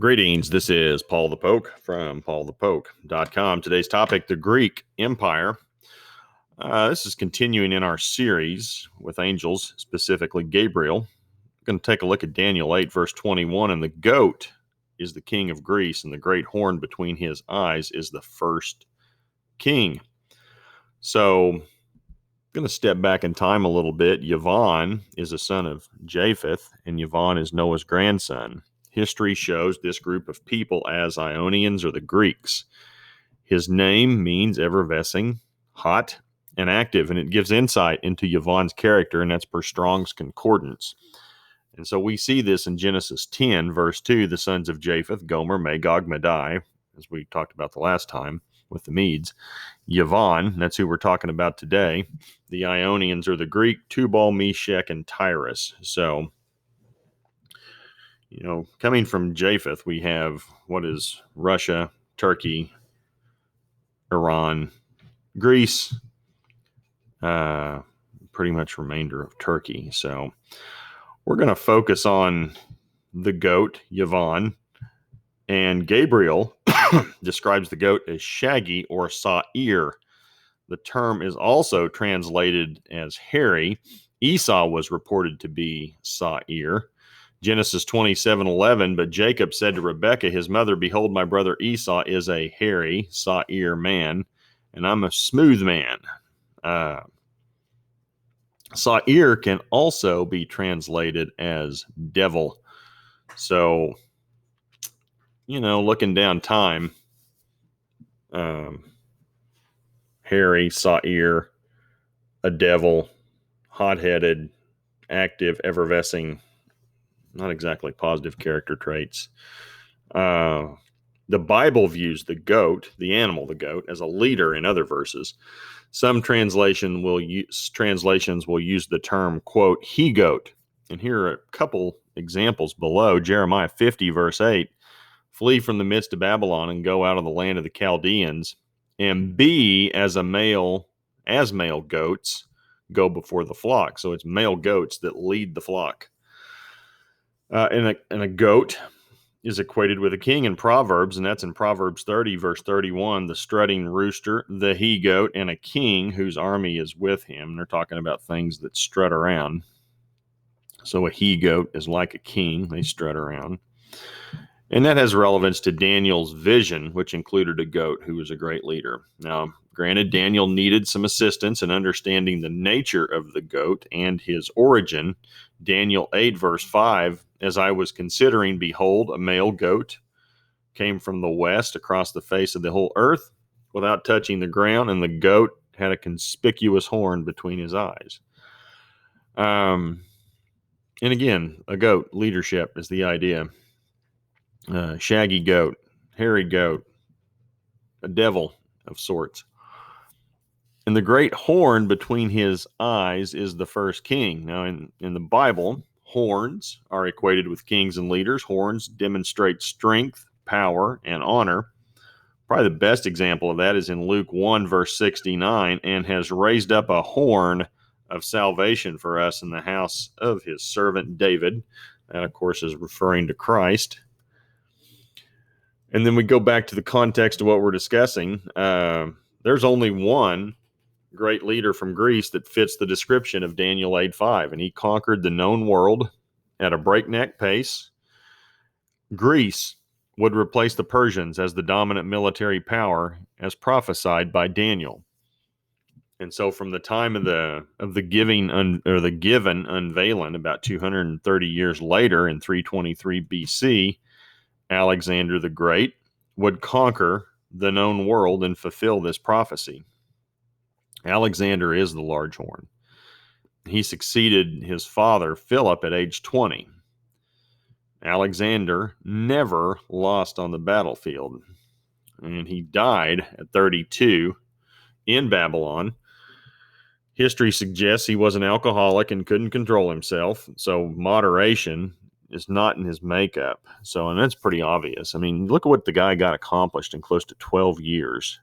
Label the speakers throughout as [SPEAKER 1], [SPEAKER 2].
[SPEAKER 1] Greetings. This is Paul the Poke from PaulthePoke.com. Today's topic, the Greek Empire. This is continuing in our series with angels, specifically Gabriel. We're going to take a look at Daniel 8, verse 21. And the goat is the king of Greece, and the great horn between his eyes is the first king. So I'm going to step back in time a little bit. Yavon is a son of Japheth, and Yavon is Noah's grandson. History shows this group of people as Ionians or the Greeks. His name means effervescing, hot, and active, and it gives insight into Yavon's character, and that's per Strong's Concordance. And so we see this in Genesis 10, verse 2, the sons of Japheth, Gomer, Magog, Madai, as we talked about the last time with the Medes. Yavon, that's who we're talking about today. The Ionians are the Greek, Tubal, Meshech, and Tyrus. So, coming from Japheth, we have what is Russia, Turkey, Iran, Greece, pretty much remainder of Turkey. So we're going to focus on the goat, Yavon, and Gabriel describes the goat as shaggy or saw-ear. The term is also translated as hairy. Esau was reported to be saw-ear. Genesis 27:11, but Jacob said to Rebekah, his mother, behold, my brother Esau is a hairy, saw-ear man, and I'm a smooth man. Saw-ear can also be translated as devil. So, looking down time, hairy, saw-ear, a devil, hot-headed, active, effervescing, not exactly positive character traits. The Bible views the goat, the animal, the goat, as a leader in other verses. Some translations will use the term, quote, he-goat. And here are a couple examples below. Jeremiah 50, verse 8, flee from the midst of Babylon and go out of the land of the Chaldeans, and be as male goats go before the flock. So it's male goats that lead the flock. And a goat is equated with a king in Proverbs, and that's in Proverbs 30, verse 31, the strutting rooster, the he-goat, and a king whose army is with him. They're talking about things that strut around. So a he-goat is like a king. They strut around. And that has relevance to Daniel's vision, which included a goat who was a great leader. Now, granted, Daniel needed some assistance in understanding the nature of the goat and his origin. Daniel 8, verse 5, as I was considering, behold, a male goat came from the west across the face of the whole earth without touching the ground, and the goat had a conspicuous horn between his eyes. And again, a goat, leadership is the idea. Shaggy goat, hairy goat, a devil of sorts. And the great horn between his eyes is the first king. Now, in the Bible, horns are equated with kings and leaders. Horns demonstrate strength, power, and honor. Probably the best example of that is in Luke 1, verse 69, and has raised up a horn of salvation for us in the house of his servant David. That, of course, is referring to Christ. And then we go back to the context of what we're discussing. There's only one great leader from Greece that fits the description of Daniel 8:5, and he conquered the known world at a breakneck pace. Greece would replace the Persians as the dominant military power, as prophesied by Daniel. And so, from the time of the given unveiling, about 230 years later, in 323 BC, Alexander the Great would conquer the known world and fulfill this prophecy. Alexander is the large horn. He succeeded his father, Philip, at age 20. Alexander never lost on the battlefield, and he died at 32 in Babylon. History suggests he was an alcoholic and couldn't control himself, so moderation is not in his makeup. So, and that's pretty obvious. I mean, look at what the guy got accomplished in close to 12 years.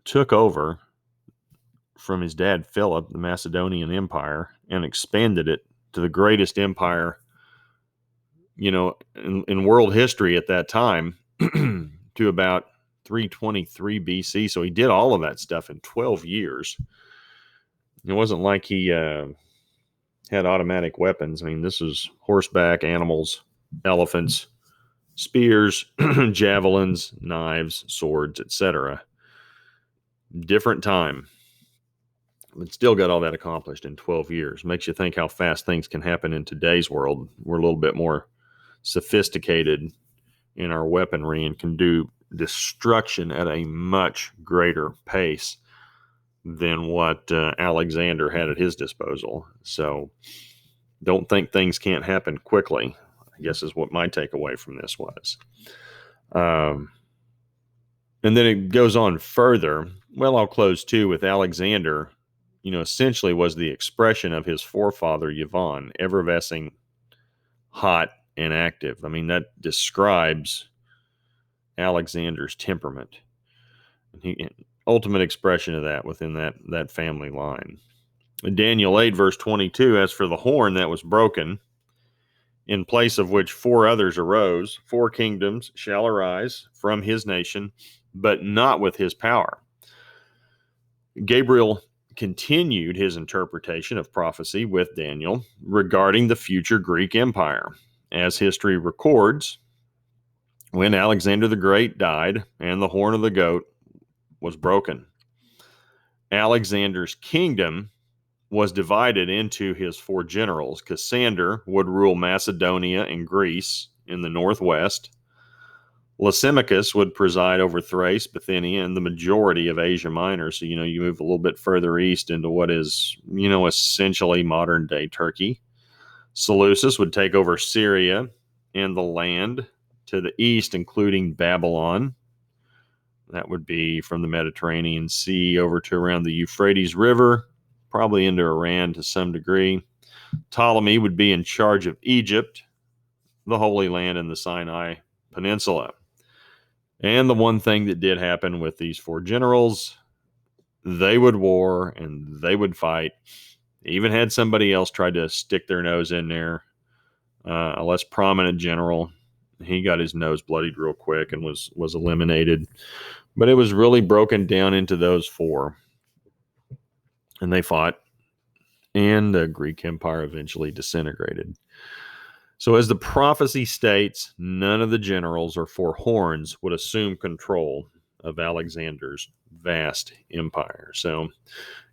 [SPEAKER 1] Took over from his dad, Philip, the Macedonian Empire, and expanded it to the greatest empire in world history at that time to about 323 BC. So he did all of that stuff in 12 years. It wasn't like he had automatic weapons. I mean, this was horseback, animals, elephants, spears, javelins, knives, swords, etc. Different time, but still got all that accomplished in 12 years. Makes you think how fast things can happen in today's world. We're a little bit more sophisticated in our weaponry and can do destruction at a much greater pace than what Alexander had at his disposal. So don't think things can't happen quickly, I guess is what my takeaway from this was. And then it goes on further. Well, I'll close too with Alexander, essentially was the expression of his forefather Yvonne, effervescing, hot, and active. I mean, that describes Alexander's temperament. He ultimate expression of that within that family line. In Daniel 8, verse 22, as for the horn that was broken, in place of which 4 others arose, 4 kingdoms shall arise from his nation, but not with his power. Gabriel continued his interpretation of prophecy with Daniel regarding the future Greek Empire. As history records, when Alexander the Great died and the horn of the goat was broken, Alexander's kingdom was divided into his 4 generals. Cassander would rule Macedonia and Greece in the northwest. Lysimachus would preside over Thrace, Bithynia, and the majority of Asia Minor. So, you move a little bit further east into what is, essentially modern-day Turkey. Seleucus would take over Syria and the land to the east, including Babylon. That would be from the Mediterranean Sea over to around the Euphrates River, probably into Iran to some degree. Ptolemy would be in charge of Egypt, the Holy Land, and the Sinai Peninsula. And the one thing that did happen with these 4 generals, they would war and they would fight. Even had somebody else try to stick their nose in there, a less prominent general. He got his nose bloodied real quick and was eliminated. But it was really broken down into those 4. And they fought. And the Greek Empire eventually disintegrated. So as the prophecy states, none of the generals or 4 horns would assume control of Alexander's vast empire. So,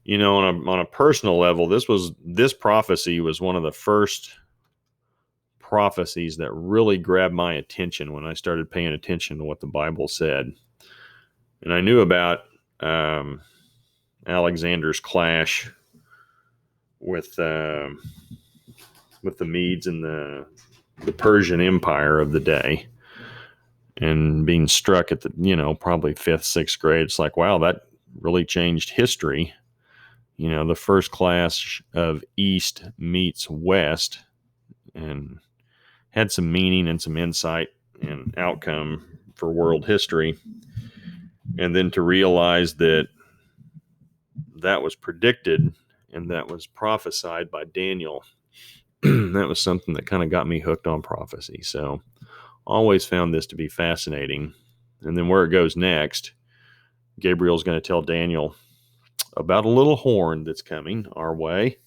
[SPEAKER 1] on a personal level, this prophecy was one of the first prophecies that really grabbed my attention when I started paying attention to what the Bible said. And I knew about Alexander's clash with the Medes and the Persian Empire of the day, and being struck at the, probably 5th, 6th grade. It's like, wow, that really changed history. The first clash of East meets West, and had some meaning and some insight and outcome for world history. And then to realize that was predicted and that was prophesied by Daniel, that was something that kind of got me hooked on prophecy. So always found this to be fascinating. And then where it goes next, Gabriel's going to tell Daniel about a little horn that's coming our way.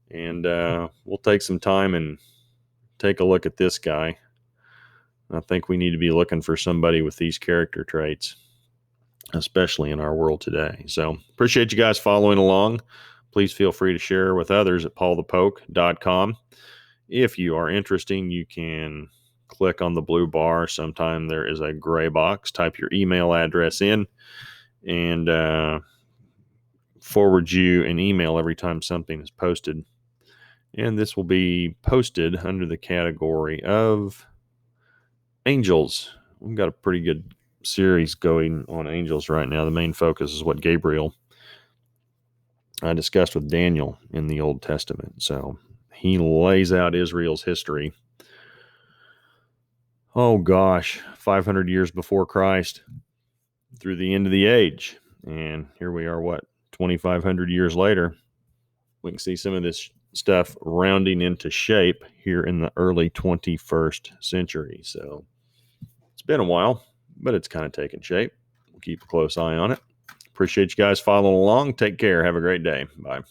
[SPEAKER 1] And we'll take some time and take a look at this guy. I think we need to be looking for somebody with these character traits, especially in our world today. So appreciate you guys following along. Please feel free to share with others at PaulthePoke.com. If you are interested, you can click on the blue bar. Sometime there is a gray box. Type your email address in and forward you an email every time something is posted. And this will be posted under the category of angels. We've got a pretty good series going on angels right now. The main focus is what Gabriel discussed with Daniel in the Old Testament. So he lays out Israel's history. Oh gosh, 500 years before Christ through the end of the age. And here we are, 2,500 years later. We can see some of this stuff rounding into shape here in the early 21st century. So it's been a while, but it's kind of taken shape. We'll keep a close eye on it. Appreciate you guys following along. Take care. Have a great day. Bye.